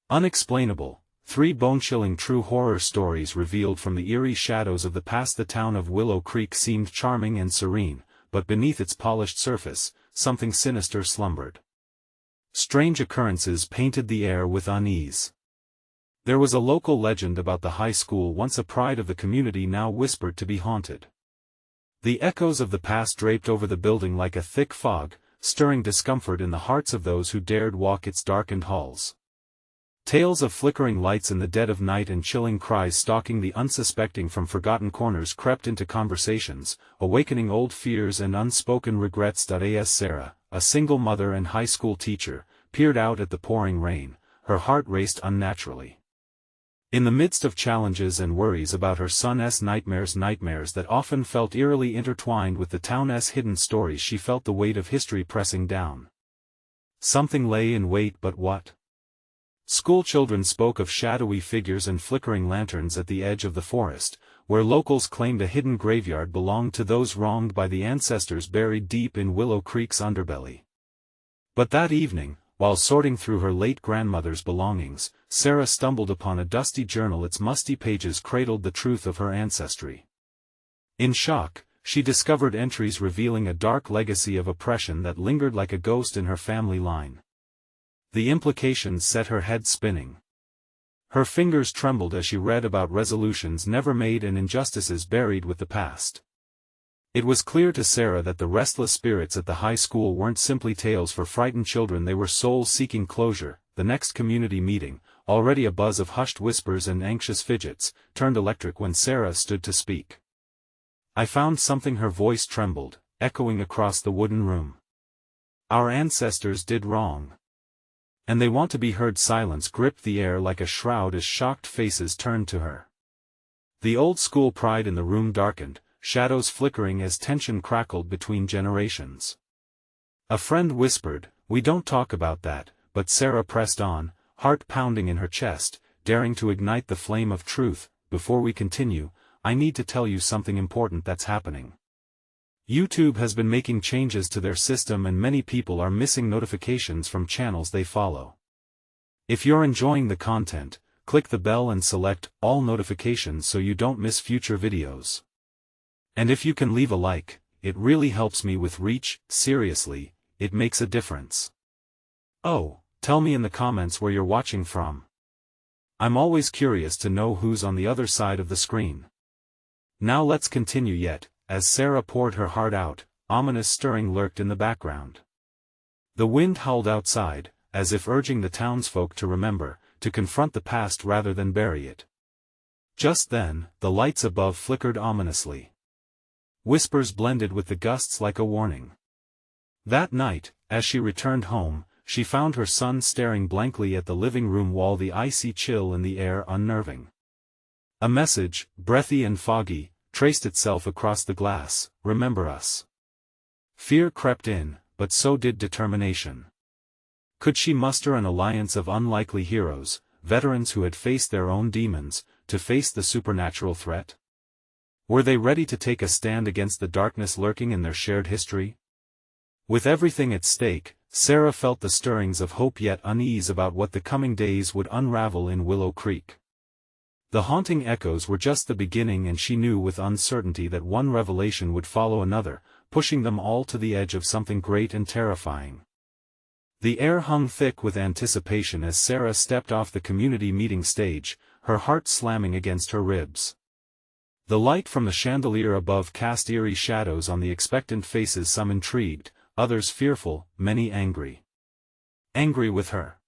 Unexplainable, 3 bone-chilling true horror stories revealed from the eerie shadows of the past. The town of Willow Creek seemed charming and serene, but beneath its polished surface, something sinister slumbered. Strange occurrences painted the air with unease. There was a local legend about the high school, once a pride of the community, now whispered to be haunted. The echoes of the past draped over the building like a thick fog, stirring discomfort in the hearts of those who dared walk its darkened halls. Tales of flickering lights in the dead of night and chilling cries stalking the unsuspecting from forgotten corners crept into conversations, awakening old fears and unspoken regrets. As Sarah, a single mother and high school teacher, peered out at the pouring rain, her heart raced unnaturally. In the midst of challenges and worries about her son's nightmares that often felt eerily intertwined with the town's hidden stories, she felt the weight of history pressing down. Something lay in wait, but what? Schoolchildren spoke of shadowy figures and flickering lanterns at the edge of the forest, where locals claimed a hidden graveyard belonged to those wronged by the ancestors buried deep in Willow Creek's underbelly. But that evening, while sorting through her late grandmother's belongings, Sarah stumbled upon a dusty journal. Its musty pages cradled the truth of her ancestry. In shock, she discovered entries revealing a dark legacy of oppression that lingered like a ghost in her family line. The implications set her head spinning. Her fingers trembled as she read about resolutions never made and injustices buried with the past. It was clear to Sarah that the restless spirits at the high school weren't simply tales for frightened children, they were souls seeking closure. The next community meeting, already a buzz of hushed whispers and anxious fidgets, turned electric when Sarah stood to speak. "I found something." Her voice trembled, echoing across the wooden room. "Our ancestors did wrong. And they want to be heard." Silence gripped the air like a shroud as shocked faces turned to her. The old school pride in the room darkened, shadows flickering as tension crackled between generations. A friend whispered, "We don't talk about that," but Sarah pressed on, heart pounding in her chest, daring to ignite the flame of truth. "Before we continue, I need to tell you something important that's happening. YouTube has been making changes to their system and many people are missing notifications from channels they follow. If you're enjoying the content, click the bell and select all notifications so you don't miss future videos. And if you can leave a like, it really helps me with reach. Seriously, it makes a difference. Oh, tell me in the comments where you're watching from. I'm always curious to know who's on the other side of the screen. Now let's continue. Yet, as Sarah poured her heart out, ominous stirring lurked in the background. The wind howled outside, as if urging the townsfolk to remember, to confront the past rather than bury it. Just then, the lights above flickered ominously. Whispers blended with the gusts like a warning. That night, as she returned home, she found her son staring blankly at the living room wall, the icy chill in the air unnerving. A message, breathy and foggy, traced itself across the glass: "Remember us." Fear crept in, but so did determination. Could she muster an alliance of unlikely heroes, veterans who had faced their own demons, to face the supernatural threat? Were they ready to take a stand against the darkness lurking in their shared history? With everything at stake, Sarah felt the stirrings of hope yet unease about what the coming days would unravel in Willow Creek. The haunting echoes were just the beginning, and she knew with uncertainty that one revelation would follow another, pushing them all to the edge of something great and terrifying. The air hung thick with anticipation as Sarah stepped off the community meeting stage, her heart slamming against her ribs. The light from the chandelier above cast eerie shadows on the expectant faces, some intrigued, others fearful, many angry. Angry with her.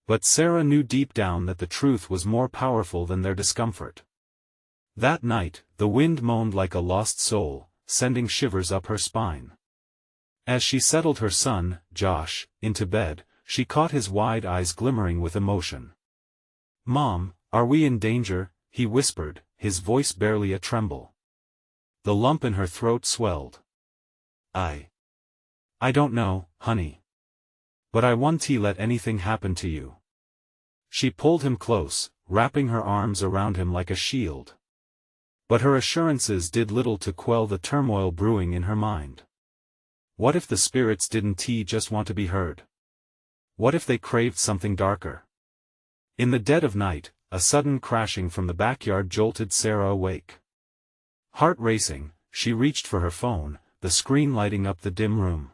But Sarah knew deep down that the truth was more powerful than their discomfort. That night, the wind moaned like a lost soul, sending shivers up her spine. As she settled her son, Josh, into bed, she caught his wide eyes glimmering with emotion. "Mom, are we in danger?" he whispered, his voice barely a tremble. The lump in her throat swelled. I don't know, honey. But I won't let anything happen to you." She pulled him close, wrapping her arms around him like a shield. But her assurances did little to quell the turmoil brewing in her mind. What if the spirits didn't just want to be heard? What if they craved something darker? In the dead of night, a sudden crashing from the backyard jolted Sarah awake. Heart racing, she reached for her phone, the screen lighting up the dim room.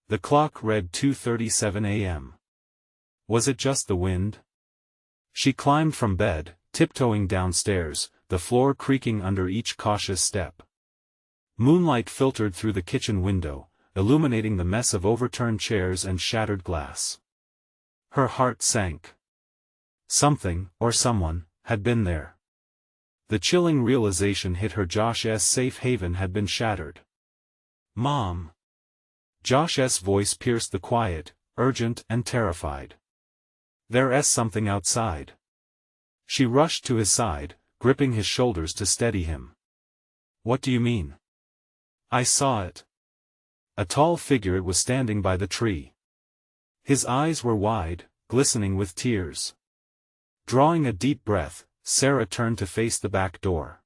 The clock read 2:37 a.m. Was it just the wind? She climbed from bed, tiptoeing downstairs, the floor creaking under each cautious step. Moonlight filtered through the kitchen window, illuminating the mess of overturned chairs and shattered glass. Her heart sank. Something, or someone, had been there. The chilling realization hit her. Josh's safe haven had been shattered. "Mom!" Josh's voice pierced the quiet, urgent and terrified. "There's something outside." She rushed to his side, gripping his shoulders to steady him. "What do you mean?" "I saw it." A tall figure, it was standing by the tree. His eyes were wide, glistening with tears. Drawing a deep breath, Sarah turned to face the back door.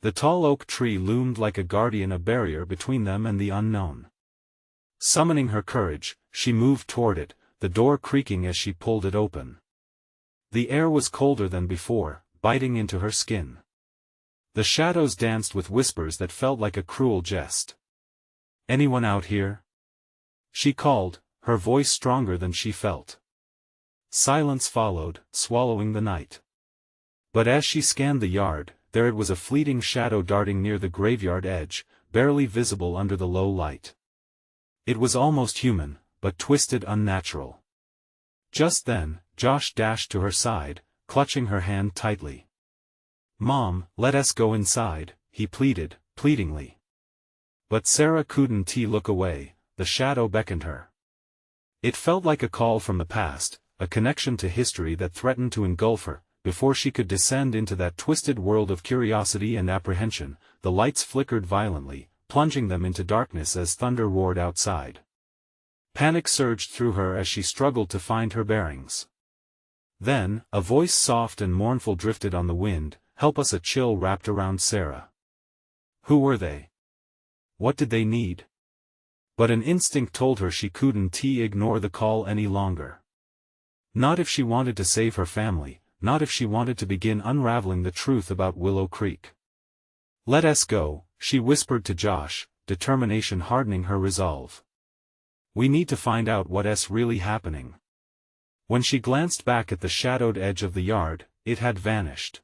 The tall oak tree loomed like a guardian, a barrier between them and the unknown. Summoning her courage, she moved toward it, the door creaking as she pulled it open. The air was colder than before, biting into her skin. The shadows danced with whispers that felt like a cruel jest. "Anyone out here?" she called, her voice stronger than she felt. Silence followed, swallowing the night. But as she scanned the yard, there it was, a fleeting shadow darting near the graveyard edge, barely visible under the low light. It was almost human, but twisted, unnatural. Just then, Josh dashed to her side, clutching her hand tightly. "Mom, let us go inside," he pleaded, pleadingly. But Sarah couldn't look away. The shadow beckoned her. It felt like a call from the past, a connection to history that threatened to engulf her. Before she could descend into that twisted world of curiosity and apprehension, the lights flickered violently, plunging them into darkness as thunder roared outside. Panic surged through her as she struggled to find her bearings. Then, a voice soft and mournful drifted on the wind. "Help us!" A chill wrapped around Sarah. Who were they? What did they need? But an instinct told her she couldn't ignore the call any longer. Not if she wanted to save her family, not if she wanted to begin unraveling the truth about Willow Creek. "Let us go," she whispered to Josh, determination hardening her resolve. "We need to find out what's really happening." When she glanced back at the shadowed edge of the yard, it had vanished.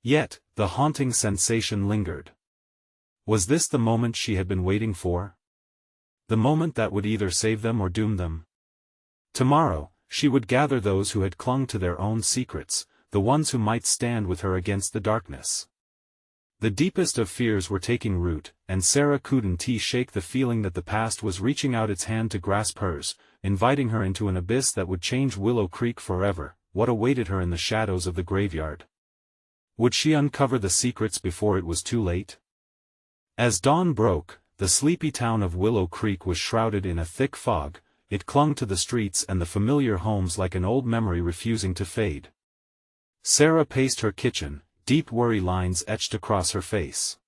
Yet, the haunting sensation lingered. Was this the moment she had been waiting for? The moment that would either save them or doom them? Tomorrow, she would gather those who had clung to their own secrets, the ones who might stand with her against the darkness. The deepest of fears were taking root, and Sarah couldn't shake the feeling that the past was reaching out its hand to grasp hers, inviting her into an abyss that would change Willow Creek forever. What awaited her in the shadows of the graveyard? Would she uncover the secrets before it was too late? As dawn broke, the sleepy town of Willow Creek was shrouded in a thick fog. It clung to the streets and the familiar homes like an old memory refusing to fade. Sarah paced her kitchen, deep worry lines etched across her face.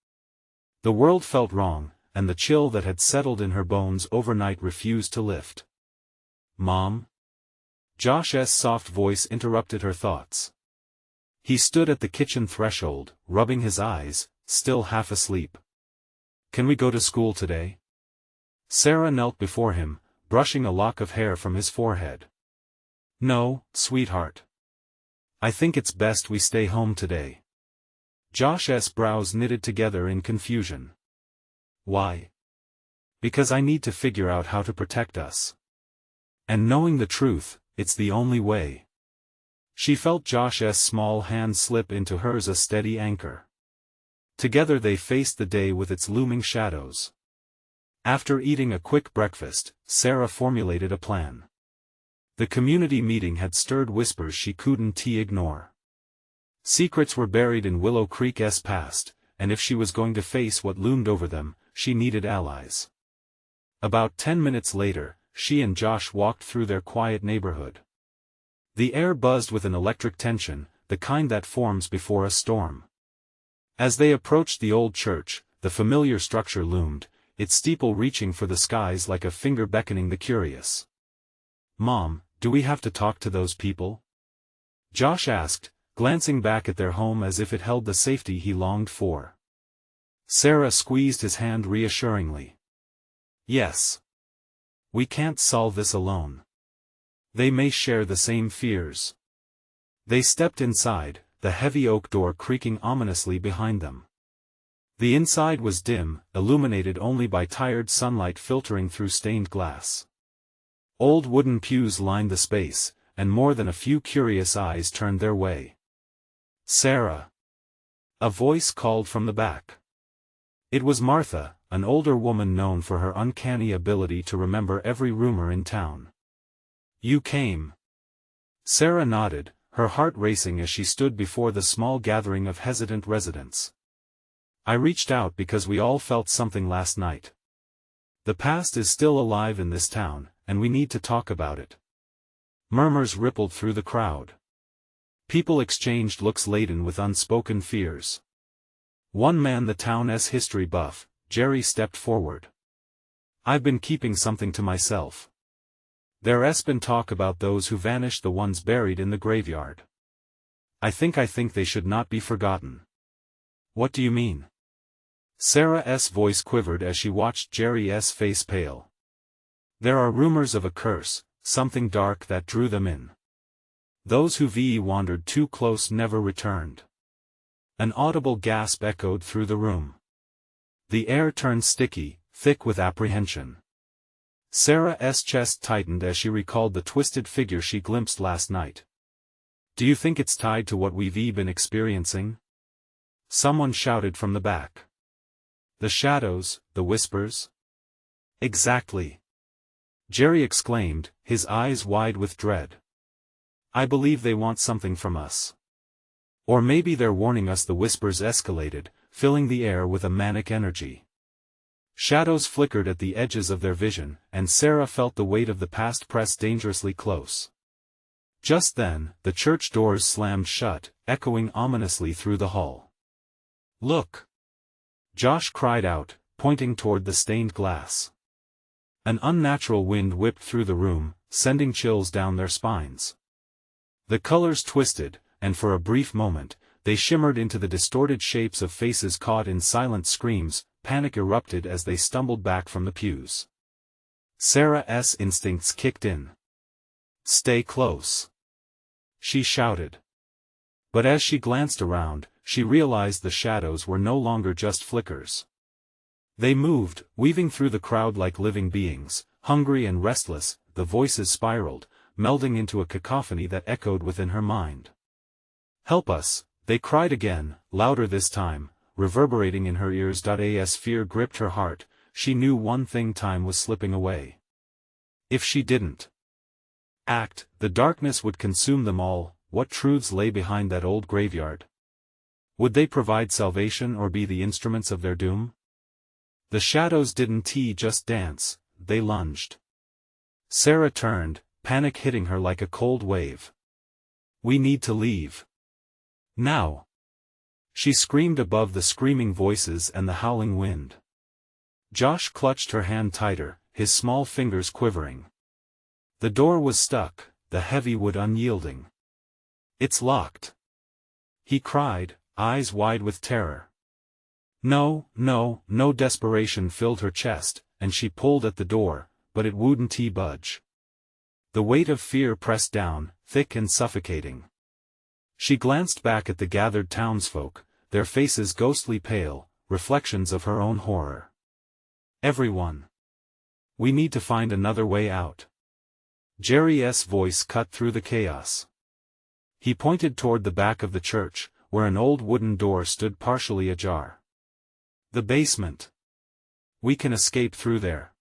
The world felt wrong, and the chill that had settled in her bones overnight refused to lift. "Mom?" Josh's soft voice interrupted her thoughts. He stood at the kitchen threshold, rubbing his eyes, still half asleep. "Can we go to school today?" Sarah knelt before him, brushing a lock of hair from his forehead. "No, sweetheart. I think it's best we stay home today." Josh's brows knitted together in confusion. "Why?" "Because I need to figure out how to protect us. And knowing the truth, it's the only way." She felt Josh's small hand slip into hers, a steady anchor. Together they faced the day with its looming shadows. After eating a quick breakfast, Sarah formulated a plan. The community meeting had stirred whispers she couldn't ignore. Secrets were buried in Willow Creek's past, and if she was going to face what loomed over them, she needed allies. About 10 minutes later, she and Josh walked through their quiet neighborhood. The air buzzed with an electric tension, the kind that forms before a storm. As they approached the old church, the familiar structure loomed, its steeple reaching for the skies like a finger beckoning the curious. "Mom, do we have to talk to those people?" Josh asked, glancing back at their home as if it held the safety he longed for. Sarah squeezed his hand reassuringly. Yes. We can't solve this alone. They may share the same fears. They stepped inside, the heavy oak door creaking ominously behind them. The inside was dim, illuminated only by tired sunlight filtering through stained glass. Old wooden pews lined the space, and more than a few curious eyes turned their way. Sarah. A voice called from the back. It was Martha, an older woman known for her uncanny ability to remember every rumor in town. You came. Sarah nodded, her heart racing as she stood before the small gathering of hesitant residents. I reached out because we all felt something last night. The past is still alive in this town, and we need to talk about it. Murmurs rippled through the crowd. People exchanged looks laden with unspoken fears. One man, the town's history buff, Jerry, stepped forward. I've been keeping something to myself. There's been talk about those who vanished, the ones buried in the graveyard. I think they should not be forgotten. What do you mean? Sarah's voice quivered as she watched Jerry's face pale. There are rumors of a curse, something dark that drew them in. Those who wandered too close never returned. An audible gasp echoed through the room. The air turned sticky, thick with apprehension. Sarah's chest tightened as she recalled the twisted figure she glimpsed last night. Do you think it's tied to what we've been experiencing? Someone shouted from the back. The shadows, the whispers? Exactly. Jerry exclaimed, his eyes wide with dread. I believe they want something from us. Or maybe they're warning us. The whispers escalated, filling the air with a manic energy. Shadows flickered at the edges of their vision, and Sarah felt the weight of the past press dangerously close. Just then, the church doors slammed shut, echoing ominously through the hall. Look! Josh cried out, pointing toward the stained glass. An unnatural wind whipped through the room, sending chills down their spines. The colors twisted, and for a brief moment, they shimmered into the distorted shapes of faces caught in silent screams. Panic erupted as they stumbled back from the pews. Sarah's instincts kicked in. Stay close, she shouted. But as she glanced around, she realized the shadows were no longer just flickers. They moved, weaving through the crowd like living beings, hungry and restless. The voices spiraled, melding into a cacophony that echoed within her mind. Help us, they cried again, louder this time, reverberating in her ears. As fear gripped her heart, she knew one thing: time was slipping away. If she didn't act, the darkness would consume them all. What truths lay behind that old graveyard? Would they provide salvation or be the instruments of their doom? The shadows didn't just dance, they lunged. Sarah turned, panic hitting her like a cold wave. We need to leave. Now! She screamed above the screaming voices and the howling wind. Josh clutched her hand tighter, his small fingers quivering. The door was stuck, the heavy wood unyielding. It's locked, he cried, eyes wide with terror. No. Desperation filled her chest, and she pulled at the door, but it wouldn't budge. The weight of fear pressed down, thick and suffocating. She glanced back at the gathered townsfolk, their faces ghostly pale, reflections of her own horror. Everyone. We need to find another way out. Jerry's voice cut through the chaos. He pointed toward the back of the church, where an old wooden door stood partially ajar. The basement. We can escape through there.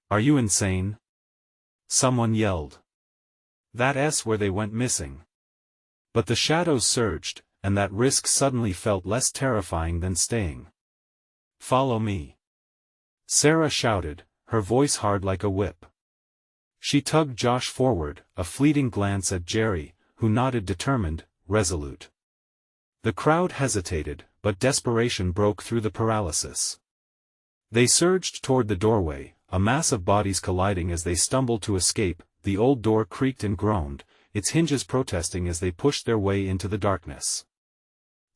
Are you insane? Someone yelled. That's where they went missing. But the shadows surged, and that risk suddenly felt less terrifying than staying. Follow me. Sarah shouted, her voice hard like a whip. She tugged Josh forward, a fleeting glance at Jerry, who nodded, determined, resolute. The crowd hesitated, but desperation broke through the paralysis. They surged toward the doorway, a mass of bodies colliding as they stumbled to escape. The old door creaked and groaned, its hinges protesting as they pushed their way into the darkness.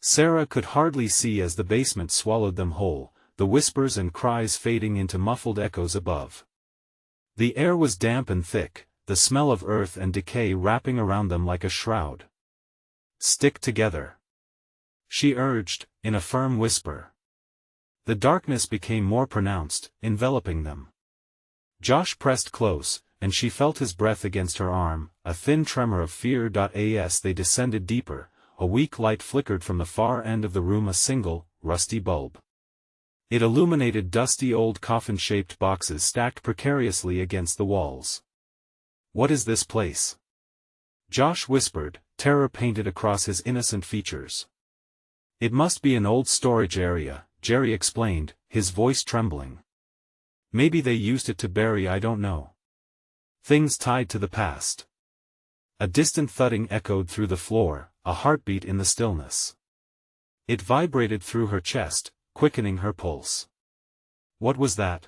Sarah could hardly see as the basement swallowed them whole, the whispers and cries fading into muffled echoes above. The air was damp and thick, the smell of earth and decay wrapping around them like a shroud. "Stick together," she urged, in a firm whisper. The darkness became more pronounced, enveloping them. Josh pressed close, and she felt his breath against her arm, a thin tremor of fear. As they descended deeper, a weak light flickered from the far end of the room, a single, rusty bulb. It illuminated dusty old coffin-shaped boxes stacked precariously against the walls. "What is this place?" Josh whispered, terror painted across his innocent features. "It must be an old storage area," Jerry explained, his voice trembling. "Maybe they used it to bury, I don't know. Things tied to the past." A distant thudding echoed through the floor, a heartbeat in the stillness. It vibrated through her chest, quickening her pulse. "What was that?"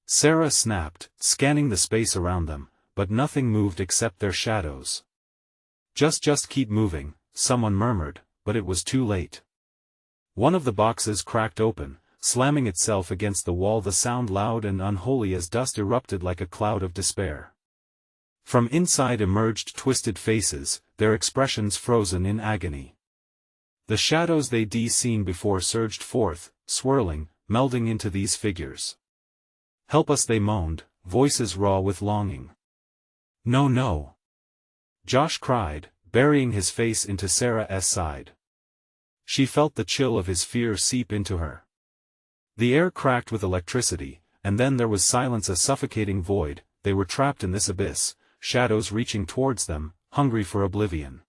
Sarah snapped, scanning the space around them, but nothing moved except their shadows. Just keep moving," someone murmured, but it was too late. One of the boxes cracked open, slamming itself against the wall, the sound loud and unholy as dust erupted like a cloud of despair. From inside emerged twisted faces, their expressions frozen in agony. The shadows they'd seen before surged forth, swirling, melding into these figures. "Help us," they moaned, voices raw with longing. "No, no!" Josh cried, burying his face into Sarah's side. She felt the chill of his fear seep into her. The air cracked with electricity, and then there was silence, a suffocating void. They were trapped in this abyss, shadows reaching towards them, hungry for oblivion.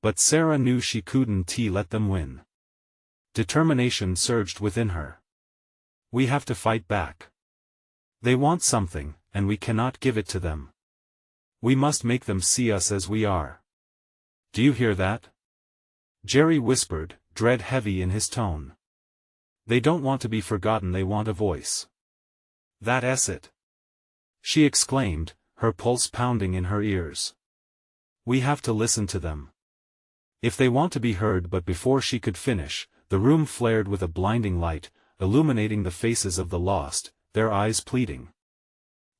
But Sarah knew she couldn't let them win. Determination surged within her. "We have to fight back. They want something, and we cannot give it to them. We must make them see us as we are. Do you hear that?" Jerry whispered, dread heavy in his tone. "They don't want to be forgotten, they want a voice." "That's it!" she exclaimed, her pulse pounding in her ears. "We have to listen to them. If they want to be heard." But before she could finish, the room flared with a blinding light, illuminating the faces of the lost, their eyes pleading.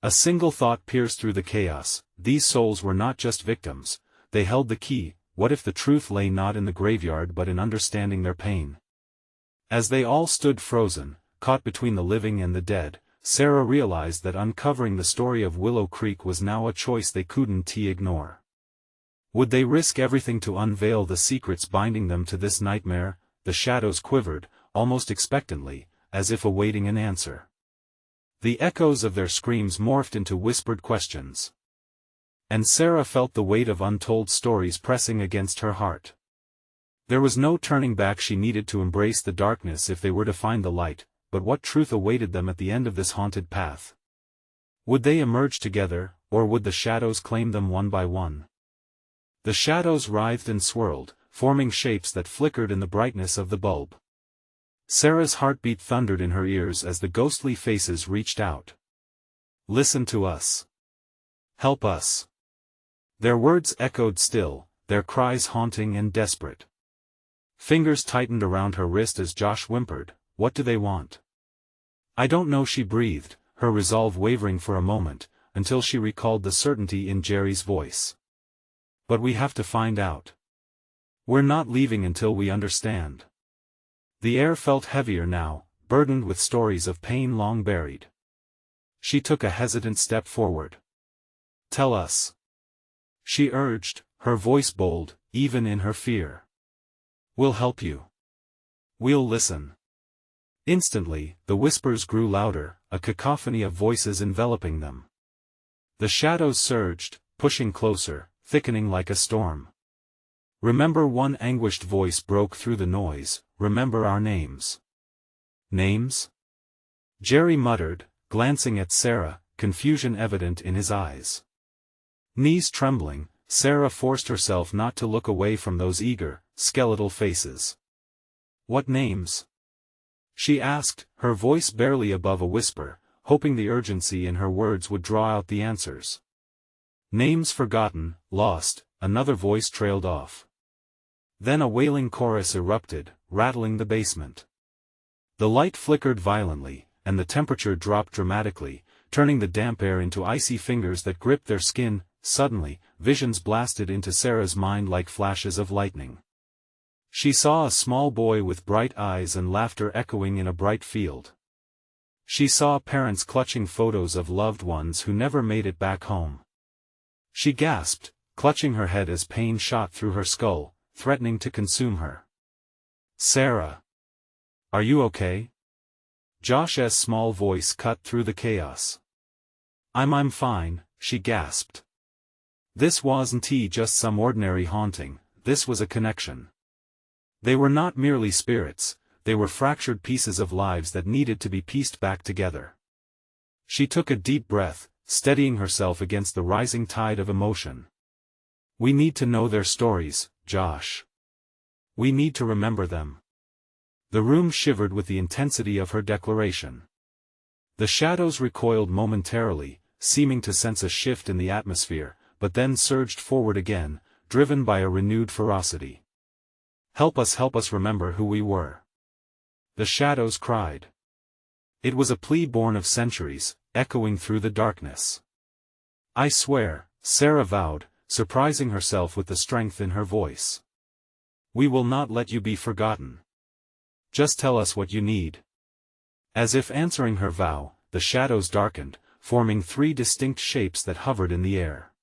A single thought pierced through the chaos: these souls were not just victims, they held the key. What if the truth lay not in the graveyard but in understanding their pain? As they all stood frozen, caught between the living and the dead, Sarah realized that uncovering the story of Willow Creek was now a choice they couldn't ignore. Would they risk everything to unveil the secrets binding them to this nightmare? The shadows quivered, almost expectantly, as if awaiting an answer. The echoes of their screams morphed into whispered questions. And Sarah felt the weight of untold stories pressing against her heart. There was no turning back. She needed to embrace the darkness if they were to find the light, but what truth awaited them at the end of this haunted path? Would they emerge together, or would the shadows claim them one by one? The shadows writhed and swirled, forming shapes that flickered in the brightness of the bulb. Sarah's heartbeat thundered in her ears as the ghostly faces reached out. "Listen to us. Help us." Their words echoed still, their cries haunting and desperate. Fingers tightened around her wrist as Josh whimpered, "What do they want?" "I don't know," she breathed, her resolve wavering for a moment, until she recalled the certainty in Jerry's voice. "But we have to find out. We're not leaving until we understand." The air felt heavier now, burdened with stories of pain long buried. She took a hesitant step forward. "Tell us," she urged, her voice bold, even in her fear. "We'll help you. We'll listen." Instantly, the whispers grew louder, a cacophony of voices enveloping them. The shadows surged, pushing closer, thickening like a storm. "Remember," one anguished voice broke through the noise, "remember our names." "Names?" Jerry muttered, glancing at Sarah, confusion evident in his eyes. Knees trembling, Sarah forced herself not to look away from those eager, skeletal faces. "What names?" she asked, her voice barely above a whisper, hoping the urgency in her words would draw out the answers. Names forgotten, lost, another voice trailed off. Then a wailing chorus erupted, rattling the basement. The light flickered violently, and the temperature dropped dramatically, turning the damp air into icy fingers that gripped their skin. Suddenly, visions blasted into Sarah's mind like flashes of lightning. She saw a small boy with bright eyes and laughter echoing in a bright field. She saw parents clutching photos of loved ones who never made it back home. She gasped, clutching her head as pain shot through her skull, threatening to consume her. "Sarah! Are you okay?" Josh's small voice cut through the chaos. I'm fine," she gasped. This wasn't just some ordinary haunting, this was a connection. They were not merely spirits, they were fractured pieces of lives that needed to be pieced back together. She took a deep breath, steadying herself against the rising tide of emotion. "We need to know their stories, Josh. We need to remember them." The room shivered with the intensity of her declaration. The shadows recoiled momentarily, seeming to sense a shift in the atmosphere, but then surged forward again, driven by a renewed ferocity. Help us remember who we were," the shadows cried. It was a plea born of centuries, echoing through the darkness. "I swear," Sarah vowed, surprising herself with the strength in her voice. "We will not let you be forgotten. Just tell us what you need." As if answering her vow, the shadows darkened, forming 3 distinct shapes that hovered in the air.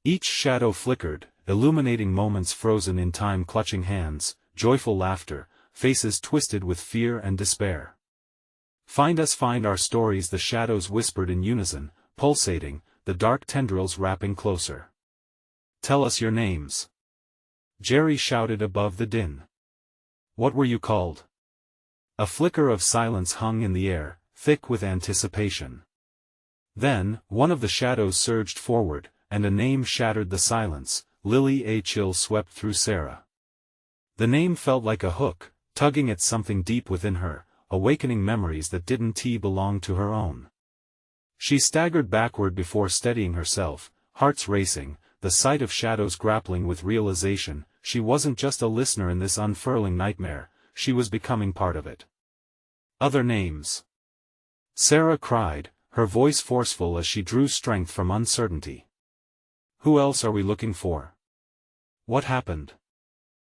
Each shadow flickered, illuminating moments frozen in time, clutching hands, joyful laughter, faces twisted with fear and despair. Find our stories," the shadows whispered in unison, pulsating, the dark tendrils wrapping closer. "Tell us your names." Jerry shouted above the din. "What were you called?" A flicker of silence hung in the air, thick with anticipation. Then, one of the shadows surged forward, and a name shattered the silence. Lily. A chill swept through Sarah. The name felt like a hook, tugging at something deep within her, awakening memories that didn't belong to her own. She staggered backward before steadying herself, hearts racing, the sight of shadows grappling with realization. She wasn't just a listener in this unfurling nightmare, she was becoming part of it. "Other names," Sarah cried, her voice forceful as she drew strength from uncertainty. "Who else are we looking for? What happened?"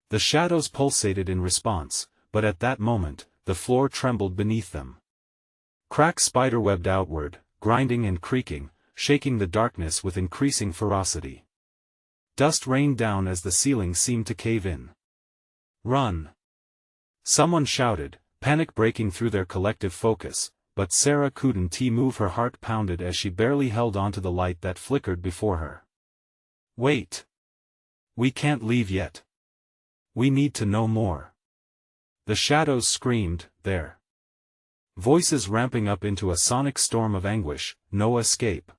The shadows pulsated in response, but at that moment, the floor trembled beneath them. Cracks spiderwebbed outward, grinding and creaking, shaking the darkness with increasing ferocity. Dust rained down as the ceiling seemed to cave in. "Run!" someone shouted, panic breaking through their collective focus, but Sarah couldn't move. Her heart pounded as she barely held onto the light that flickered before her. "Wait! We can't leave yet. We need to know more." The shadows screamed, their voices ramping up into a sonic storm of anguish. "No escape.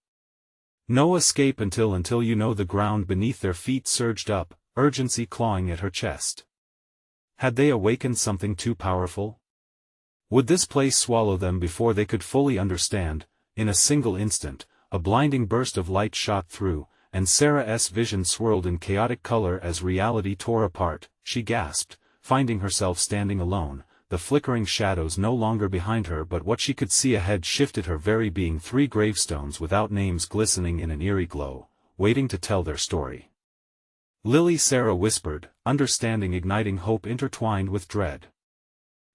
No escape until you know." The ground beneath their feet surged up, urgency clawing at her chest. Had they awakened something too powerful? Would this place swallow them before they could fully understand? In a single instant, a blinding burst of light shot through, and Sarah's vision swirled in chaotic color as reality tore apart. She gasped, finding herself standing alone, the flickering shadows no longer behind her, but what she could see ahead shifted her very being. 3 gravestones without names glistening in an eerie glow, waiting to tell their story. "Lily," Sarah whispered, understanding igniting hope intertwined with dread.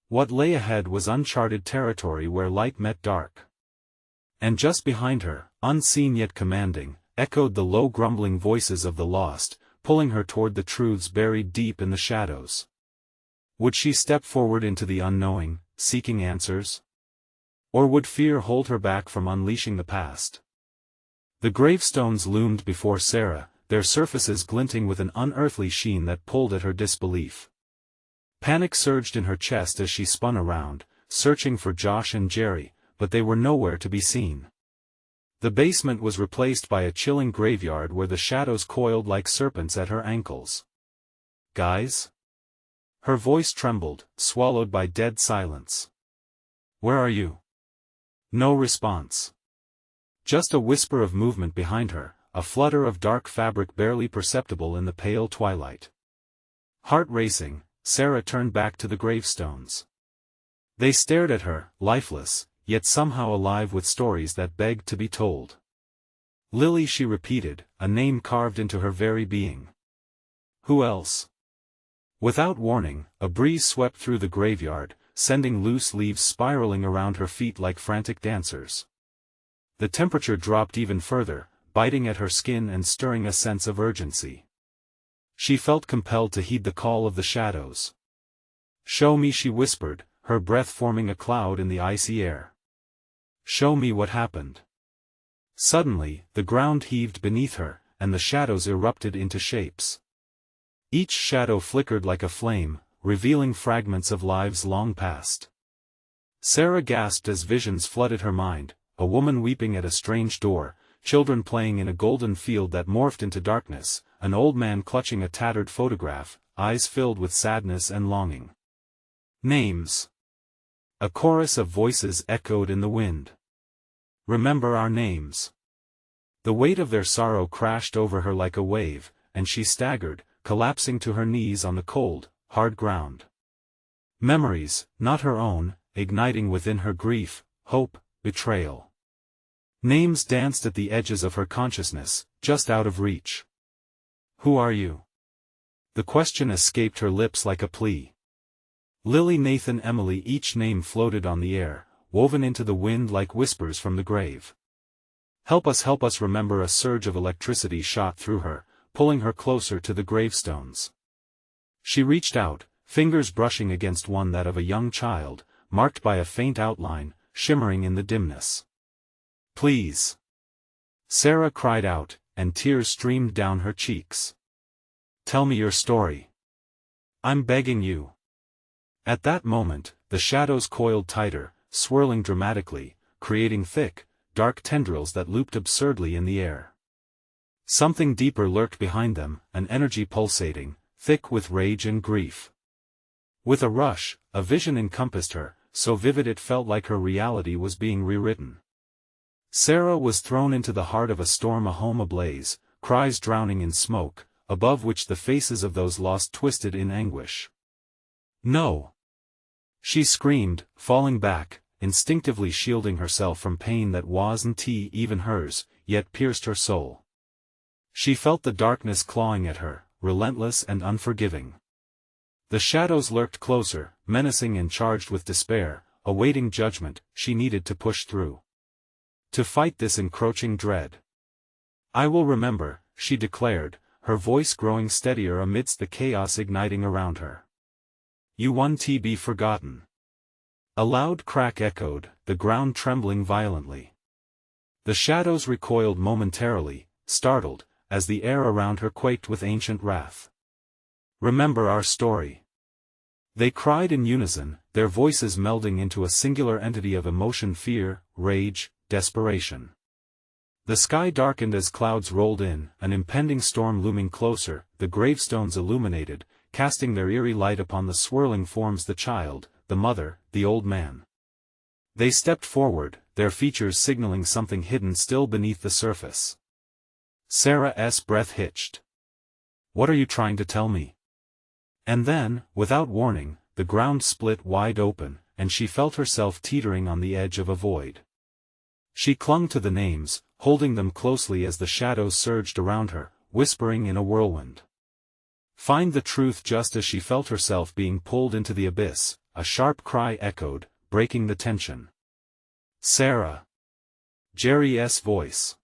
What lay ahead was uncharted territory where light met dark. And just behind her, unseen yet commanding, echoed the low grumbling voices of the lost, pulling her toward the truths buried deep in the shadows. Would she step forward into the unknowing, seeking answers? Or would fear hold her back from unleashing the past? The gravestones loomed before Sarah, their surfaces glinting with an unearthly sheen that pulled at her disbelief. Panic surged in her chest as she spun around, searching for Josh and Jerry, but they were nowhere to be seen. The basement was replaced by a chilling graveyard where the shadows coiled like serpents at her ankles. "Guys?" Her voice trembled, swallowed by dead silence. "Where are you?" No response. Just a whisper of movement behind her, a flutter of dark fabric barely perceptible in the pale twilight. Heart racing, Sarah turned back to the gravestones. They stared at her, lifeless, yet somehow alive with stories that begged to be told. Lily, she repeated, a name carved into her very being. Who else? Without warning, a breeze swept through the graveyard, sending loose leaves spiraling around her feet like frantic dancers. The temperature dropped even further, biting at her skin and stirring a sense of urgency. She felt compelled to heed the call of the shadows. Show me, she whispered, her breath forming a cloud in the icy air. Show me what happened. Suddenly, the ground heaved beneath her, and the shadows erupted into shapes. Each shadow flickered like a flame, revealing fragments of lives long past. Sarah gasped as visions flooded her mind, a woman weeping at a strange door, children playing in a golden field that morphed into darkness, an old man clutching a tattered photograph, eyes filled with sadness and longing. Names. A chorus of voices echoed in the wind. Remember our names. The weight of their sorrow crashed over her like a wave, and she staggered, collapsing to her knees on the cold, hard ground. Memories, not her own, igniting within her grief, hope, betrayal. Names danced at the edges of her consciousness, just out of reach. Who are you? The question escaped her lips like a plea. Lily, Nathan, Emily, each name floated on the air, woven into the wind like whispers from the grave. Help us, remember. A surge of electricity shot through her, pulling her closer to the gravestones. She reached out, fingers brushing against one that of a young child, marked by a faint outline, shimmering in the dimness. Please. Sarah cried out, and tears streamed down her cheeks. Tell me your story. I'm begging you. At that moment, the shadows coiled tighter, swirling dramatically, creating thick, dark tendrils that looped absurdly in the air. Something deeper lurked behind them, an energy pulsating, thick with rage and grief. With a rush, a vision encompassed her, so vivid it felt like her reality was being rewritten. Sarah was thrown into the heart of a storm, a home ablaze, cries drowning in smoke, above which the faces of those lost twisted in anguish. No! She screamed, falling back, instinctively shielding herself from pain that wasn't even hers, yet pierced her soul. She felt the darkness clawing at her, relentless and unforgiving. The shadows lurked closer, menacing and charged with despair, awaiting judgment. She needed to push through. To fight this encroaching dread. I will remember, she declared, her voice growing steadier amidst the chaos igniting around her. You won't be forgotten. A loud crack echoed, the ground trembling violently. The shadows recoiled momentarily, startled, as the air around her quaked with ancient wrath. Remember our story. They cried in unison, their voices melding into a singular entity of emotion, fear, rage, desperation. The sky darkened as clouds rolled in, an impending storm looming closer, the gravestones illuminated, casting their eerie light upon the swirling forms, the child, the mother, the old man. They stepped forward, their features signaling something hidden still beneath the surface. Sarah's breath hitched. What are you trying to tell me? And then, without warning, the ground split wide open, and she felt herself teetering on the edge of a void. She clung to the names, holding them closely as the shadows surged around her, whispering in a whirlwind. Find the truth. Just as she felt herself being pulled into the abyss, a sharp cry echoed, breaking the tension. Sarah! Jerry's voice.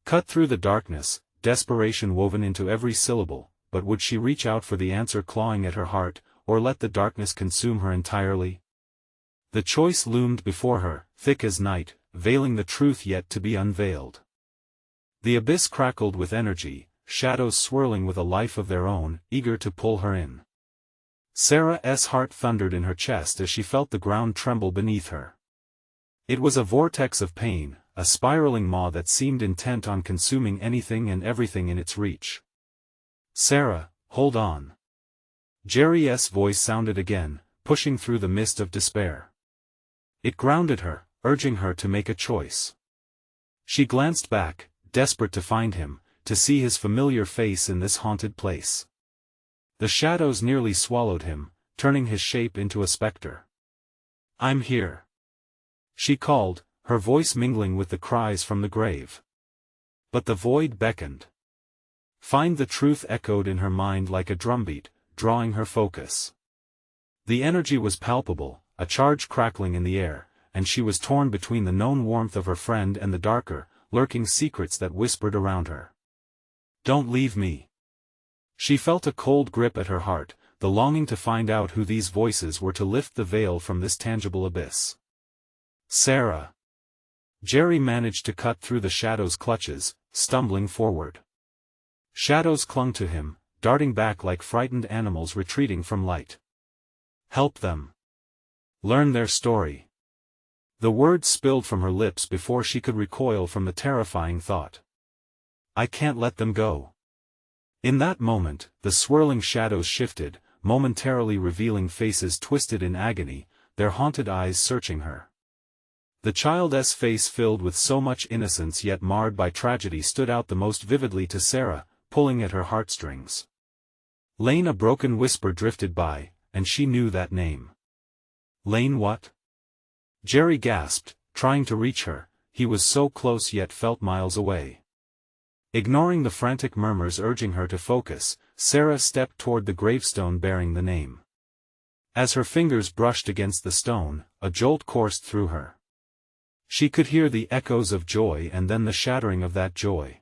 Cut through the darkness, desperation woven into every syllable, but would she reach out for the answer clawing at her heart, or let the darkness consume her entirely? The choice loomed before her, thick as night, veiling the truth yet to be unveiled. The abyss crackled with energy, shadows swirling with a life of their own, eager to pull her in. Sarah's heart thundered in her chest as she felt the ground tremble beneath her. It was a vortex of pain, a spiraling maw that seemed intent on consuming anything and everything in its reach. Sarah, hold on. Jerry's voice sounded again, pushing through the mist of despair. It grounded her, urging her to make a choice. She glanced back, desperate to find him, to see his familiar face in this haunted place. The shadows nearly swallowed him, turning his shape into a specter. "I'm here," she called, her voice mingling with the cries from the grave. But the void beckoned. "Find the truth," echoed in her mind like a drumbeat, drawing her focus. The energy was palpable, a charge crackling in the air, and she was torn between the known warmth of her friend and the darker, lurking secrets that whispered around her. "Don't leave me." She felt a cold grip at her heart, the longing to find out who these voices were, to lift the veil from this tangible abyss. "Sarah." Jerry managed to cut through the shadows' clutches, stumbling forward. Shadows clung to him, darting back like frightened animals retreating from light. "Help them. Learn their story." The words spilled from her lips before she could recoil from the terrifying thought. "I can't let them go." In that moment, the swirling shadows shifted, momentarily revealing faces twisted in agony, their haunted eyes searching her. The child's face, filled with so much innocence yet marred by tragedy, stood out the most vividly to Sarah, pulling at her heartstrings. "Lane," a broken whisper drifted by, and she knew that name. "Lane what?" Jerry gasped, trying to reach her. He was so close yet felt miles away. Ignoring the frantic murmurs urging her to focus, Sarah stepped toward the gravestone bearing the name. As her fingers brushed against the stone, a jolt coursed through her. She could hear the echoes of joy and then the shattering of that joy.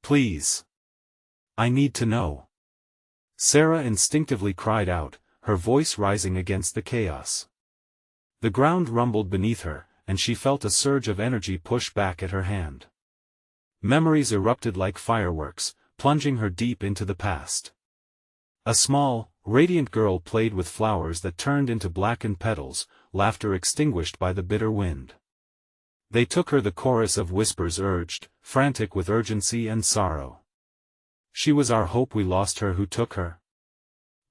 "Please. I need to know." Sarah instinctively cried out, her voice rising against the chaos. The ground rumbled beneath her, and she felt a surge of energy push back at her hand. Memories erupted like fireworks, plunging her deep into the past. A small, radiant girl played with flowers that turned into blackened petals, laughter extinguished by the bitter wind. "They took her," the chorus of whispers urged, frantic with urgency and sorrow. "She was our hope, we lost her." "Who took her?"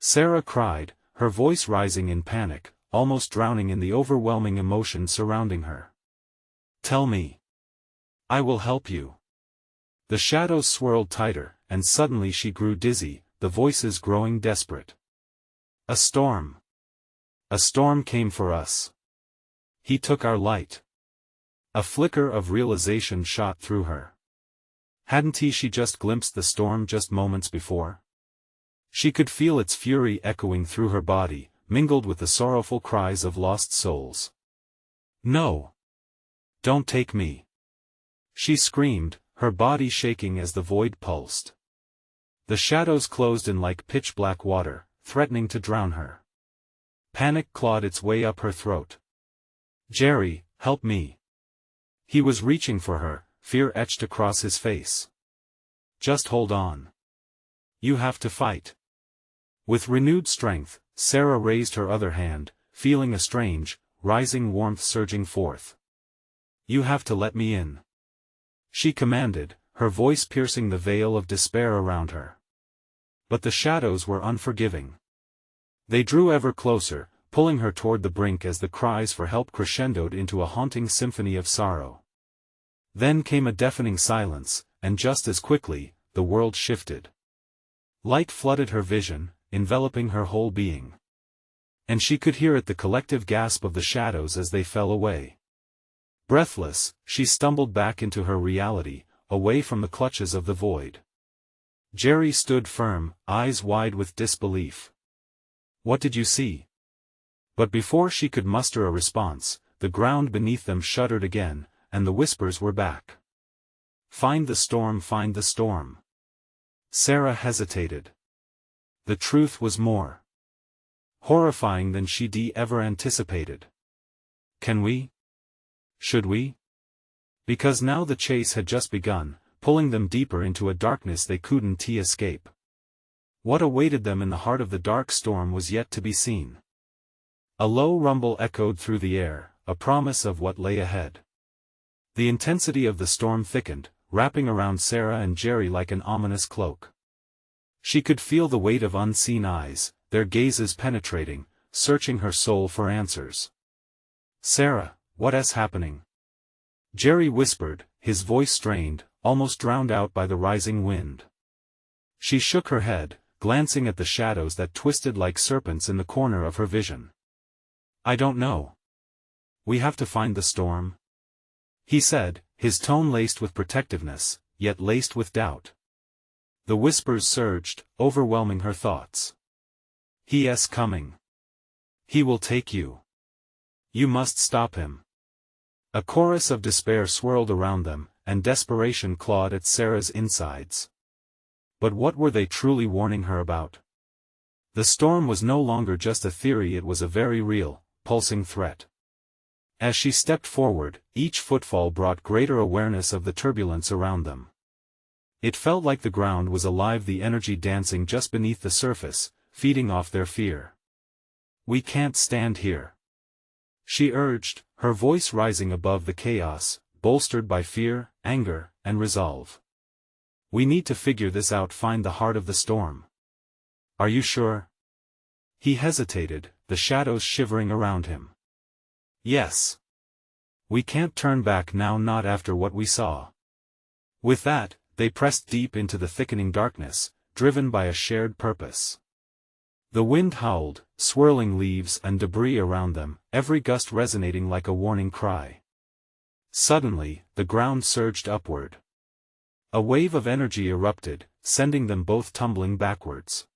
Sarah cried, her voice rising in panic, almost drowning in the overwhelming emotion surrounding her. "Tell me. I will help you." The shadows swirled tighter, and suddenly she grew dizzy, the voices growing desperate. "A storm. A storm came for us. He took our light." A flicker of realization shot through her. Hadn't she just glimpsed the storm just moments before? She could feel its fury echoing through her body, mingled with the sorrowful cries of lost souls. "No. Don't take me," she screamed, her body shaking as the void pulsed. The shadows closed in like pitch-black water, threatening to drown her. Panic clawed its way up her throat. "Jerry, help me." He was reaching for her, fear etched across his face. "Just hold on. You have to fight." With renewed strength, Sarah raised her other hand, feeling a strange, rising warmth surging forth. "You have to let me in," she commanded, her voice piercing the veil of despair around her. But the shadows were unforgiving. They drew ever closer, pulling her toward the brink as the cries for help crescendoed into a haunting symphony of sorrow. Then came a deafening silence, and just as quickly, the world shifted. Light flooded her vision, enveloping her whole being. And she could hear it, the collective gasp of the shadows as they fell away. Breathless, she stumbled back into her reality, away from the clutches of the void. Jerry stood firm, eyes wide with disbelief. "What did you see?" But before she could muster a response, the ground beneath them shuddered again, and the whispers were back. "Find the storm, find the storm." Sarah hesitated. The truth was more horrifying than she'd ever anticipated. "Can we? Should we?" Because now the chase had just begun, pulling them deeper into a darkness they couldn't escape. What awaited them in the heart of the dark storm was yet to be seen. A low rumble echoed through the air, a promise of what lay ahead. The intensity of the storm thickened, wrapping around Sarah and Jerry like an ominous cloak. She could feel the weight of unseen eyes, their gazes penetrating, searching her soul for answers. "Sarah, what is happening?" Jerry whispered, his voice strained, almost drowned out by the rising wind. She shook her head, glancing at the shadows that twisted like serpents in the corner of her vision. "I don't know. We have to find the storm," he said, his tone laced with protectiveness, yet laced with doubt. The whispers surged, overwhelming her thoughts. "He's coming. He will take you. You must stop him." A chorus of despair swirled around them, and desperation clawed at Sarah's insides. But what were they truly warning her about? The storm was no longer just a theory, it was a very real, pulsing threat. As she stepped forward, each footfall brought greater awareness of the turbulence around them. It felt like the ground was alive, the energy dancing just beneath the surface, feeding off their fear. "We can't stand here," she urged, her voice rising above the chaos, bolstered by fear, anger, and resolve. "We need to figure this out, find the heart of the storm." "Are you sure?" He hesitated, the shadows shivering around him. "Yes. We can't turn back now, not after what we saw." With that, they pressed deep into the thickening darkness, driven by a shared purpose. The wind howled, swirling leaves and debris around them, every gust resonating like a warning cry. Suddenly, the ground surged upward. A wave of energy erupted, sending them both tumbling backwards.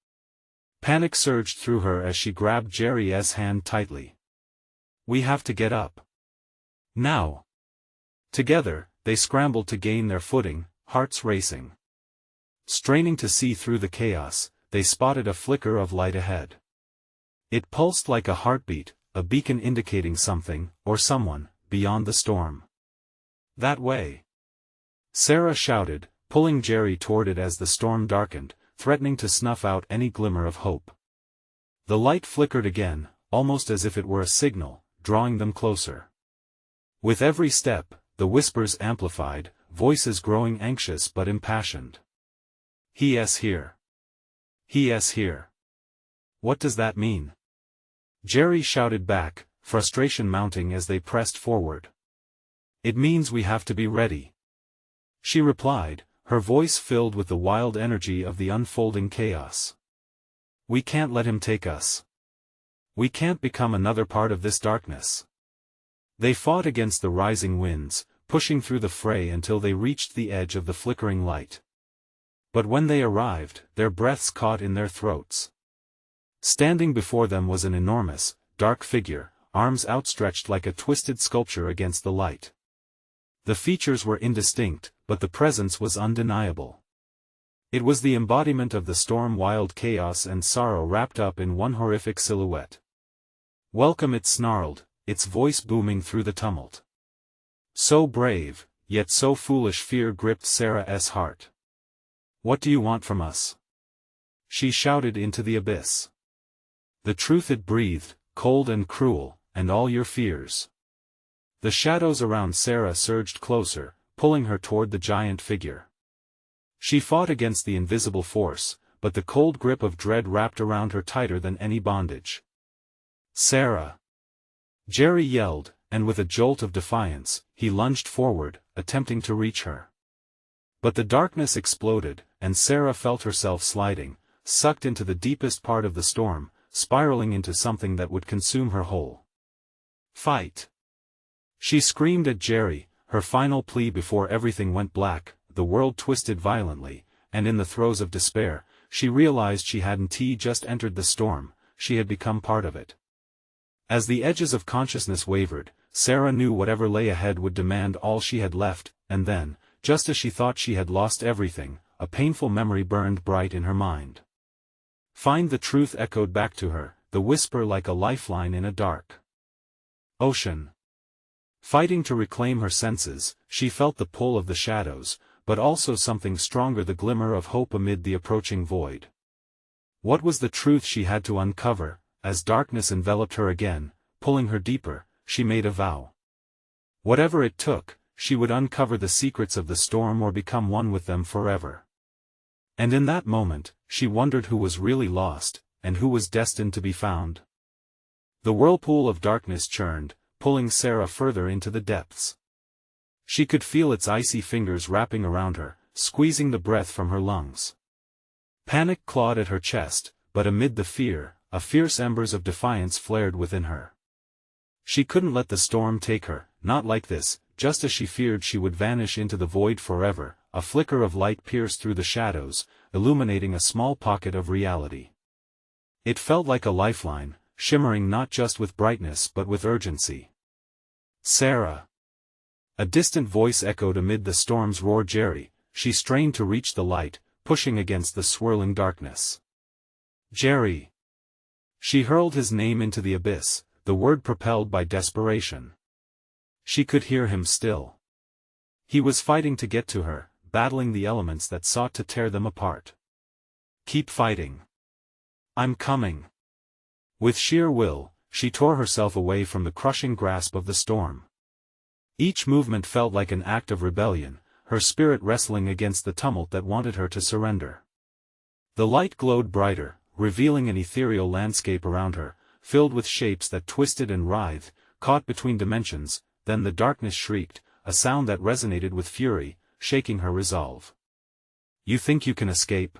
Panic surged through her as she grabbed Jerry's hand tightly. "We have to get up. Now." Together, they scrambled to gain their footing, hearts racing. Straining to see through the chaos, they spotted a flicker of light ahead. It pulsed like a heartbeat, a beacon indicating something, or someone, beyond the storm. "That way!" Sarah shouted, pulling Jerry toward it as the storm darkened, threatening to snuff out any glimmer of hope. The light flickered again, almost as if it were a signal, drawing them closer. With every step, the whispers amplified, voices growing anxious but impassioned. "He's here. He's here." "What does that mean?" Jerry shouted back, frustration mounting as they pressed forward. "It means we have to be ready," she replied, her voice filled with the wild energy of the unfolding chaos. "We can't let him take us. We can't become another part of this darkness." They fought against the rising winds, pushing through the fray until they reached the edge of the flickering light. But when they arrived, their breaths caught in their throats. Standing before them was an enormous, dark figure, arms outstretched like a twisted sculpture against the light. The features were indistinct, but the presence was undeniable. It was the embodiment of the storm, wild chaos and sorrow wrapped up in one horrific silhouette. "Welcome," it snarled, its voice booming through the tumult. So brave, yet so foolish, fear gripped Sarah's heart. "What do you want from us?" she shouted into the abyss. "The truth," it breathed, cold and cruel, "and all your fears." The shadows around Sarah surged closer, pulling her toward the giant figure. She fought against the invisible force, but the cold grip of dread wrapped around her tighter than any bondage. "Sarah!" Jerry yelled, and with a jolt of defiance, he lunged forward, attempting to reach her. But the darkness exploded, and Sarah felt herself sliding, sucked into the deepest part of the storm, spiraling into something that would consume her whole. "Fight!" she screamed at Jerry, her final plea before everything went black. The world twisted violently, and in the throes of despair, she realized she hadn't just entered the storm, she had become part of it. As the edges of consciousness wavered, Sarah knew whatever lay ahead would demand all she had left, and then, just as she thought she had lost everything, a painful memory burned bright in her mind. "Find the truth," echoed back to her, the whisper like a lifeline in a dark ocean. Fighting to reclaim her senses, she felt the pull of the shadows, but also something stronger, the glimmer of hope amid the approaching void. What was the truth she had to uncover? As darkness enveloped her again, pulling her deeper, she made a vow. Whatever it took, she would uncover the secrets of the storm or become one with them forever. And in that moment, she wondered who was really lost, and who was destined to be found. The whirlpool of darkness churned, pulling Sarah further into the depths. She could feel its icy fingers wrapping around her, squeezing the breath from her lungs. Panic clawed at her chest, but amid the fear, a fierce embers of defiance flared within her. She couldn't let the storm take her, not like this. Just as she feared she would vanish into the void forever, a flicker of light pierced through the shadows, illuminating a small pocket of reality. It felt like a lifeline, shimmering not just with brightness but with urgency. "Sarah!" A distant voice echoed amid the storm's roar. "Jerry!" She strained to reach the light, pushing against the swirling darkness. "Jerry!" She hurled his name into the abyss, the word propelled by desperation. She could hear him still. He was fighting to get to her, battling the elements that sought to tear them apart. "Keep fighting. I'm coming." With sheer will, she tore herself away from the crushing grasp of the storm. Each movement felt like an act of rebellion, her spirit wrestling against the tumult that wanted her to surrender. The light glowed brighter, revealing an ethereal landscape around her, filled with shapes that twisted and writhed, caught between dimensions. Then the darkness shrieked, a sound that resonated with fury, shaking her resolve. "You think you can escape?"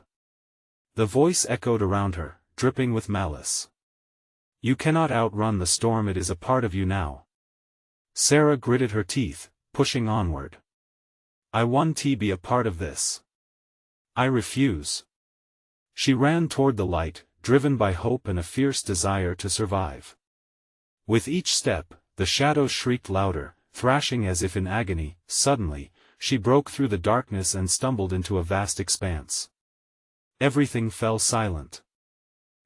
The voice echoed around her, dripping with malice. "You cannot outrun the storm. It is a part of you now." Sarah gritted her teeth, pushing onward. "I want to be a part of this. I refuse." She ran toward the light, driven by hope and a fierce desire to survive. With each step, the shadows shrieked louder, thrashing as if in agony. Suddenly, she broke through the darkness and stumbled into a vast expanse. Everything fell silent.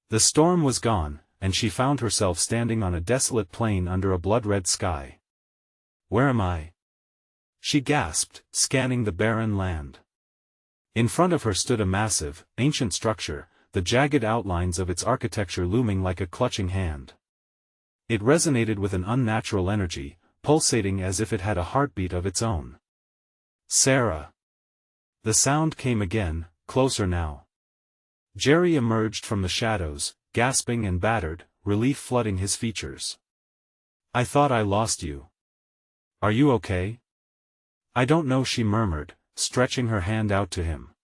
The storm was gone, and she found herself standing on a desolate plain under a blood-red sky. "Where am I?" she gasped, scanning the barren land. In front of her stood a massive, ancient structure, the jagged outlines of its architecture looming like a clutching hand. It resonated with an unnatural energy, pulsating as if it had a heartbeat of its own. "Sarah!" The sound came again, closer now. Jerry emerged from the shadows, gasping and battered, relief flooding his features. "I thought I lost you. Are you okay?" "I don't know," she murmured, stretching her hand out to him.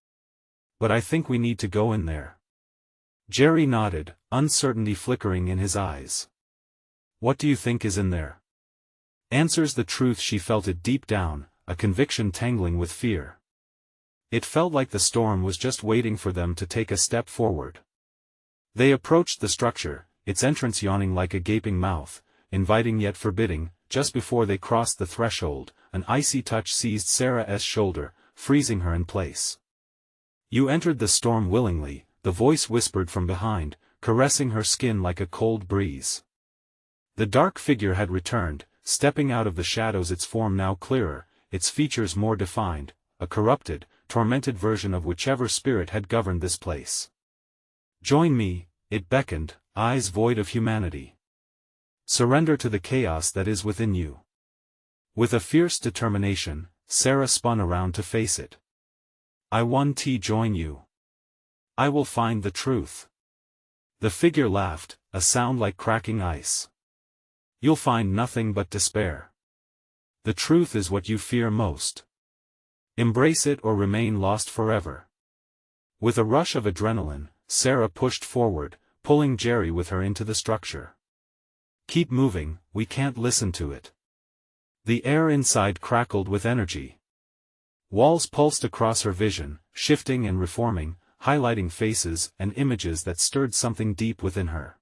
"But I think we need to go in there." Jerry nodded, uncertainty flickering in his eyes. "What do you think is in there?" "Answers the truth." She felt it deep down, a conviction tangling with fear. It felt like the storm was just waiting for them to take a step forward. They approached the structure, its entrance yawning like a gaping mouth, inviting yet forbidding. Just before they crossed the threshold, an icy touch seized Sarah's shoulder, freezing her in place. "You entered the storm willingly," the voice whispered from behind, caressing her skin like a cold breeze. The dark figure had returned, stepping out of the shadows, its form now clearer, its features more defined, a corrupted, tormented version of whichever spirit had governed this place. "Join me," it beckoned, eyes void of humanity. "Surrender to the chaos that is within you." With a fierce determination, Sarah spun around to face it. "I want to join you. I will find the truth." The figure laughed, a sound like cracking ice. "You'll find nothing but despair. The truth is what you fear most. Embrace it or remain lost forever." With a rush of adrenaline, Sarah pushed forward, pulling Jerry with her into the structure. "Keep moving, we can't listen to it." The air inside crackled with energy. Walls pulsed across her vision, shifting and reforming, highlighting faces and images that stirred something deep within her.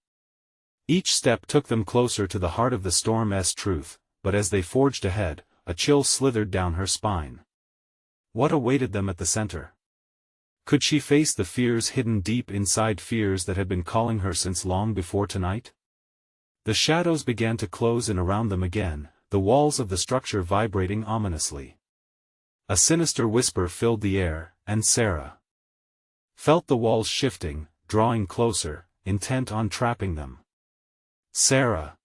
Each step took them closer to the heart of the storm's truth, but as they forged ahead, a chill slithered down her spine. What awaited them at the center? Could she face the fears hidden deep inside, fears that had been calling her since long before tonight? The shadows began to close in around them again, the walls of the structure vibrating ominously. A sinister whisper filled the air, and Sarah felt the walls shifting, drawing closer, intent on trapping them. "Sarah!"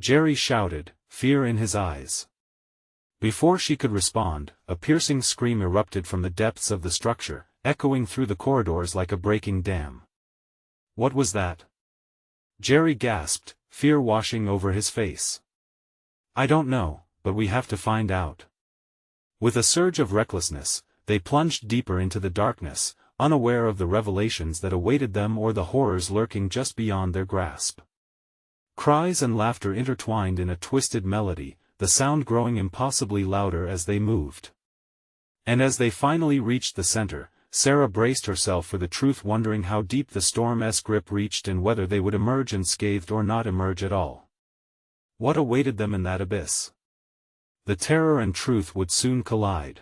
Jerry shouted, fear in his eyes. Before she could respond, a piercing scream erupted from the depths of the structure, echoing through the corridors like a breaking dam. What was that? Jerry gasped, fear washing over his face. "I don't know, but we have to find out." With a surge of recklessness, they plunged deeper into the darkness, unaware of the revelations that awaited them or the horrors lurking just beyond their grasp. Cries and laughter intertwined in a twisted melody, the sound growing impossibly louder as they moved. And as they finally reached the center, Sarah braced herself for the truth, wondering how deep the storm's grip reached and whether they would emerge unscathed or not emerge at all. What awaited them in that abyss? The terror and truth would soon collide.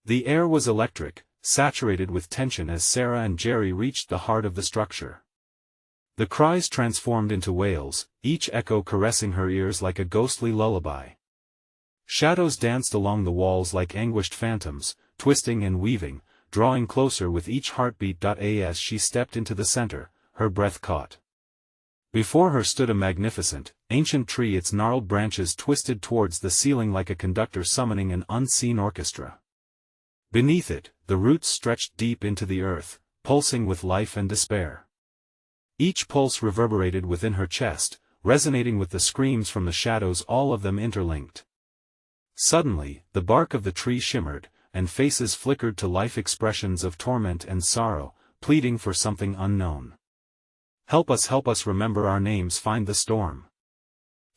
The air was electric, saturated with tension as Sarah and Jerry reached the heart of the structure. The cries transformed into wails, each echo caressing her ears like a ghostly lullaby. Shadows danced along the walls like anguished phantoms, twisting and weaving, drawing closer with each heartbeat. As she stepped into the center, her breath caught. Before her stood a magnificent, ancient tree, its gnarled branches twisted towards the ceiling like a conductor summoning an unseen orchestra. Beneath it, the roots stretched deep into the earth, pulsing with life and despair. Each pulse reverberated within her chest, resonating with the screams from the shadows, all of them interlinked. Suddenly, the bark of the tree shimmered, and faces flickered to life, expressions of torment and sorrow, pleading for something unknown. Help us, remember our names, find the storm."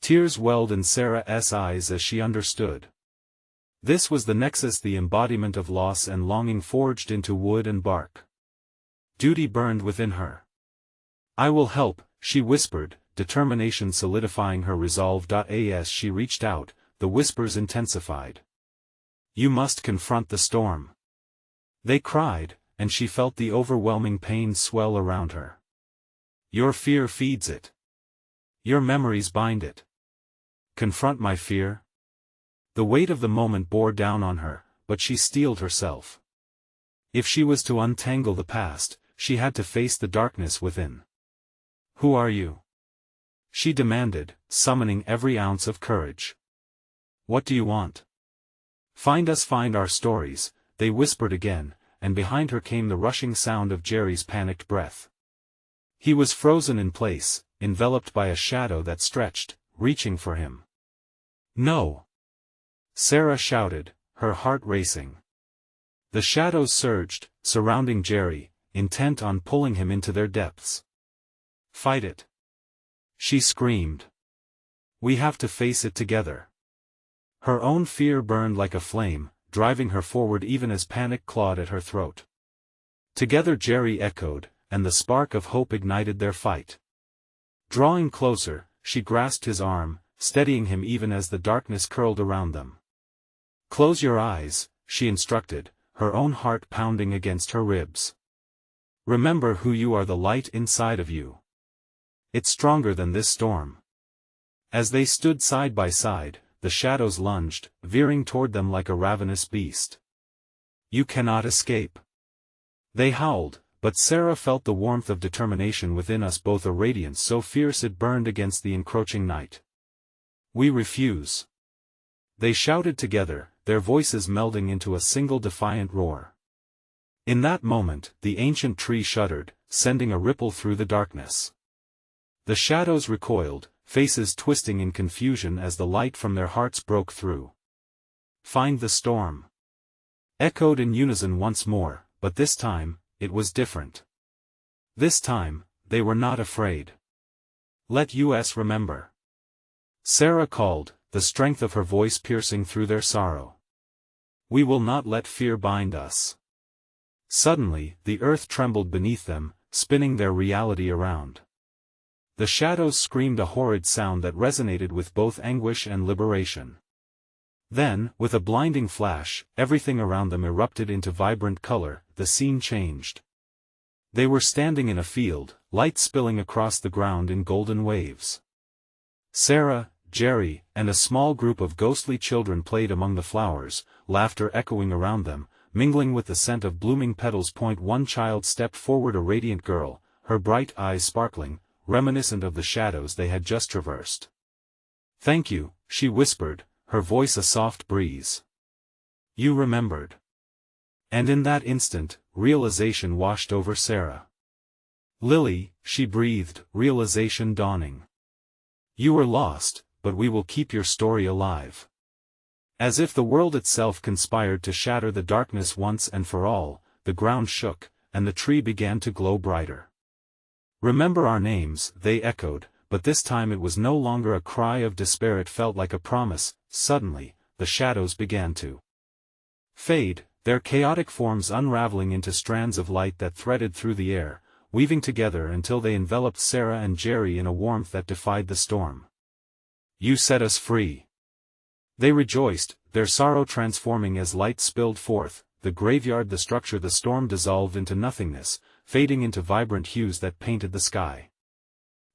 Tears welled in Sarah's eyes as she understood. This was the nexus, the embodiment of loss and longing forged into wood and bark. Duty burned within her. "I will help," she whispered, determination solidifying her resolve. As she reached out, the whispers intensified. "You must confront the storm," they cried, and she felt the overwhelming pain swell around her. "Your fear feeds it. Your memories bind it. Confront my fear." The weight of the moment bore down on her, but she steeled herself. If she was to untangle the past, she had to face the darkness within. "Who are you?" she demanded, summoning every ounce of courage. "What do you want?" "Find us, find our stories," they whispered again, and behind her came the rushing sound of Jerry's panicked breath. He was frozen in place, enveloped by a shadow that stretched, reaching for him. "No!" Sarah shouted, her heart racing. The shadows surged, surrounding Jerry, intent on pulling him into their depths. "Fight it!" she screamed. "We have to face it together." Her own fear burned like a flame, driving her forward even as panic clawed at her throat. Together, Jerry echoed, and the spark of hope ignited their fight. Drawing closer, she grasped his arm, steadying him even as the darkness curled around them. "Close your eyes," she instructed, her own heart pounding against her ribs. "Remember who you are, the light inside of you. It's stronger than this storm." As they stood side by side, the shadows lunged, veering toward them like a ravenous beast. "You cannot escape," they howled, but Sarah felt the warmth of determination within us, both a radiance so fierce it burned against the encroaching night. "We refuse," they shouted together, their voices melding into a single defiant roar. In that moment, the ancient tree shuddered, sending a ripple through the darkness. The shadows recoiled, faces twisting in confusion as the light from their hearts broke through. "Find the storm," echoed in unison once more, but this time, it was different. This time, they were not afraid. "Let us remember," Sarah called, the strength of her voice piercing through their sorrow. "We will not let fear bind us." Suddenly, the earth trembled beneath them, spinning their reality around. The shadows screamed a horrid sound that resonated with both anguish and liberation. Then, with a blinding flash, everything around them erupted into vibrant color. The scene changed. They were standing in a field, light spilling across the ground in golden waves. Sarah, Jerry, and a small group of ghostly children played among the flowers, laughter echoing around them, mingling with the scent of blooming petals. One child stepped forward, a radiant girl, her bright eyes sparkling, reminiscent of the shadows they had just traversed. "Thank you," she whispered, her voice a soft breeze. "You remembered." And in that instant, realization washed over Sarah. "Lily," she breathed, realization dawning. "You were lost, but we will keep your story alive." As if the world itself conspired to shatter the darkness once and for all, the ground shook, and the tree began to glow brighter. "Remember our names," they echoed, but this time it was no longer a cry of despair, it felt like a promise. Suddenly, the shadows began to fade, their chaotic forms unraveling into strands of light that threaded through the air, weaving together until they enveloped Sarah and Jerry in a warmth that defied the storm. "You set us free!" They rejoiced, their sorrow transforming as light spilled forth. The graveyard, the structure, the storm dissolved into nothingness, fading into vibrant hues that painted the sky.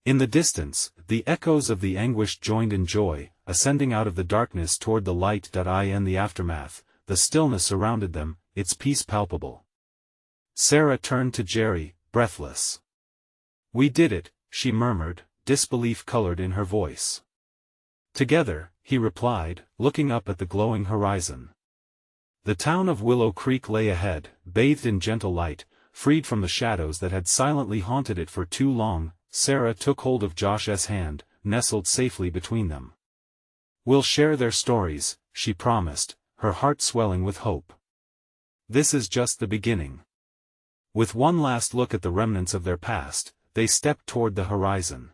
In the distance, the echoes of the anguish joined in joy, ascending out of the darkness toward the light. In the aftermath, the stillness surrounded them, its peace palpable. Sarah turned to Jerry, breathless. "We did it," she murmured, disbelief colored in her voice. "Together," he replied, looking up at the glowing horizon. The town of Willow Creek lay ahead, bathed in gentle light, freed from the shadows that had silently haunted it for too long. Sarah took hold of Josh's hand, nestled safely between them. "We'll share their stories," she promised, her heart swelling with hope. "This is just the beginning." With one last look at the remnants of their past, they stepped toward the horizon.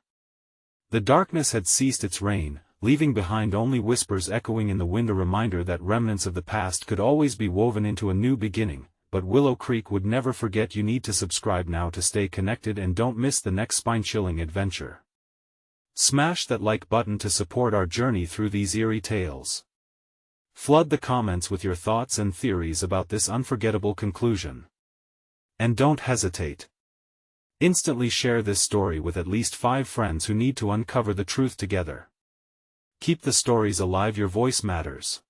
The darkness had ceased its reign, leaving behind only whispers echoing in the wind, a reminder that remnants of the past could always be woven into a new beginning. But Willow Creek would never forget. You need to subscribe now to stay connected and don't miss the next spine-chilling adventure. Smash that like button to support our journey through these eerie tales. Flood the comments with your thoughts and theories about this unforgettable conclusion. And don't hesitate. Instantly share this story with at least 5 friends who need to uncover the truth together. Keep the stories alive, your voice matters.